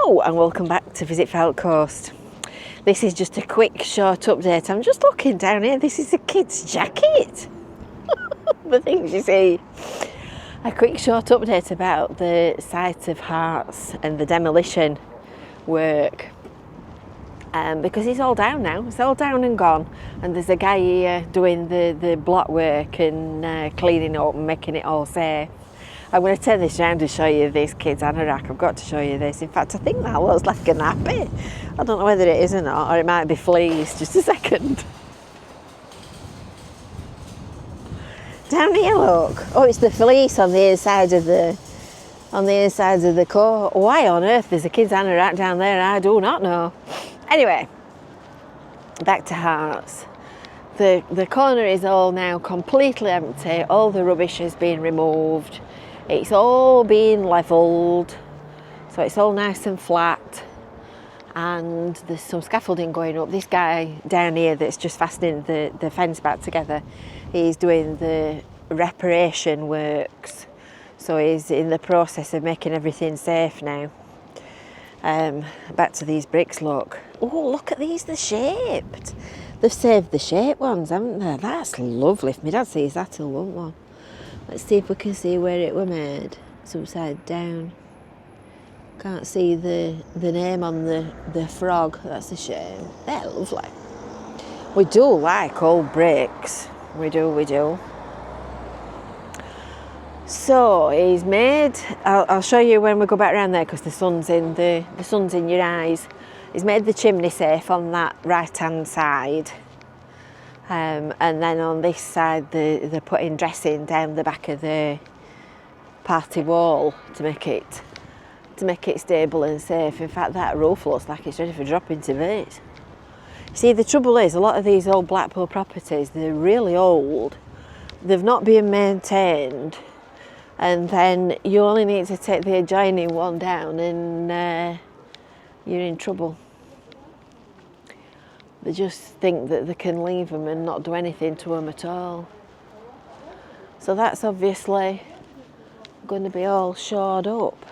Hello and welcome back to Visit Fylde Coast. This is just a quick short update. I'm just looking down here. This is a kid's jacket. The things you see. A quick short update about the site of Hartes and the demolition work. Because it's all down now. It's all down and gone. And there's a guy here doing the block work and cleaning up and making it all safe. I'm going to turn this around and show you this kid's anorak. I've got to show you this. In fact, I think that looks like a nappy. I don't know whether it is or not, or it might be fleece. Just a second. Down here, look. Oh, it's the fleece on the inside of the coat. Why on earth there's a kid's anorak down there? I do not know. Anyway, back to Hartes. The corner is all now completely empty. All the rubbish has been removed. It's all been levelled, so it's all nice and flat, and there's some scaffolding going up. This guy down here that's just fastening the fence back together, he's doing the reparation works, so he's in the process of making everything safe now. Back to these bricks, look. Oh, look at these, they're shaped. They've saved the shape ones, haven't they? That's lovely. If my dad sees that, he'll want one. Let's see if we can see where it were made. It's upside down. Can't see the name on the frog. That's a shame. They're lovely. We do like old bricks. We do. So he's made. I'll show you when we go back around there because the sun's in your eyes. He's made the chimney safe on that right hand side. And then on this side they're putting dressing down the back of the party wall to make it stable and safe. In fact, that roof looks like it's ready for dropping to bits. See, the trouble is a lot of these old Blackpool properties, they're really old, they've not been maintained, and then you only need to take the adjoining one down and you're in trouble. They just think that they can leave them and not do anything to them at all. So that's obviously going to be all shored up.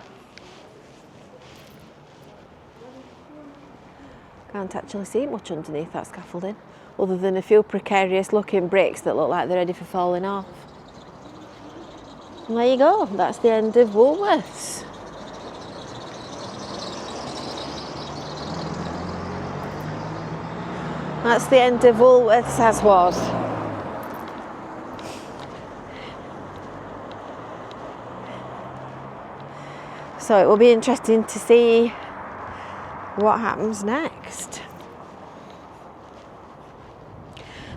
Can't actually see much underneath that scaffolding, other than a few precarious looking bricks that look like they're ready for falling off. And there you go, that's the end of Woolworths. That's the end of Woolworths as was. So it will be interesting to see what happens next.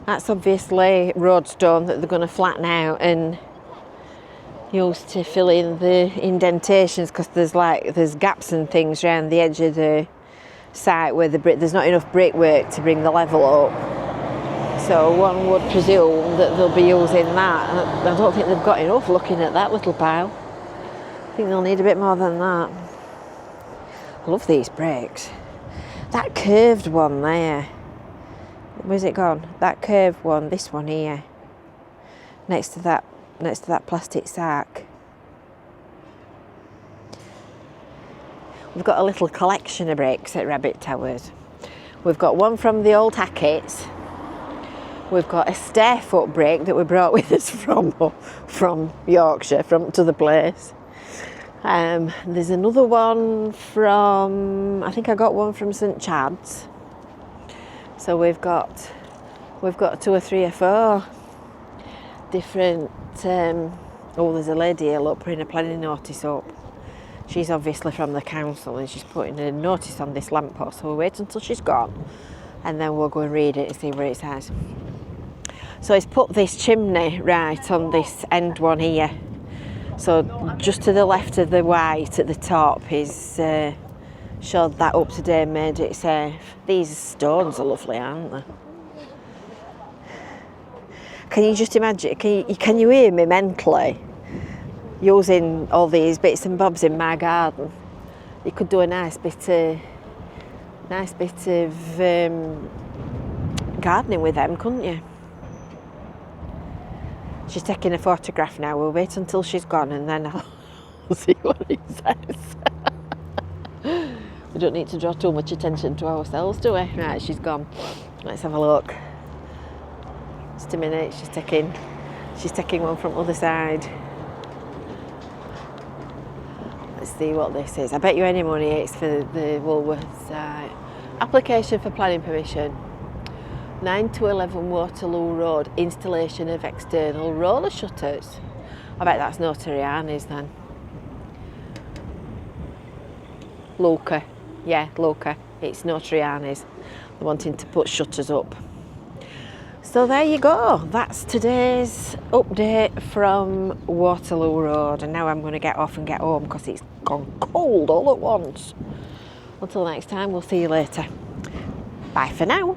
That's obviously road stone that they're going to flatten out and use to fill in the indentations, because there's gaps and things around the edge of the site where there's not enough brickwork to bring the level up. So one would presume that they'll be using that. I don't think they've got enough looking at that little pile. I think they'll need a bit more than that. I love these bricks. That curved one there. Where's it gone? That curved one, this one here. Next to that plastic sack. We've got a little collection of bricks at Rabbit Towers. We've got one from the old Hartes. We've got a stair-foot brick that we brought with us from Yorkshire, to the place. There's another one from, I think I got one from St Chad's. So we've got 2 or 3 or 4 different. There's a lady here, look, putting a planning notice up. She's obviously from the council and she's putting a notice on this lamppost, so we'll wait until she's gone and then we'll go and read it and see what it says. So he's put this chimney right on this end one here. So just to the left of the white at the top, he's showed that up to date and made it safe. These stones are lovely, aren't they? Can you just imagine, can you hear me mentally? Using all these bits and bobs in my garden, you could do a nice bit of gardening with them, couldn't you? She's taking a photograph now. We'll wait until she's gone and then I'll see what it says. We don't need to draw too much attention to ourselves, do we? Right, she's gone. Let's have a look. Just a minute, she's taking one from the other side. Let's see what this is. I bet you any money it's for the Woolworths application for planning permission. 9 to 11 Waterloo Road, installation of external roller shutters. I bet that's notary Hartes then. Luca, yeah, Luca. It's notary Hartes. They're wanting to put shutters up. So there you go. That's today's update from Waterloo Road. And now I'm going to get off and get home because it's gone cold all at once. Until next time, we'll see you later. Bye for now.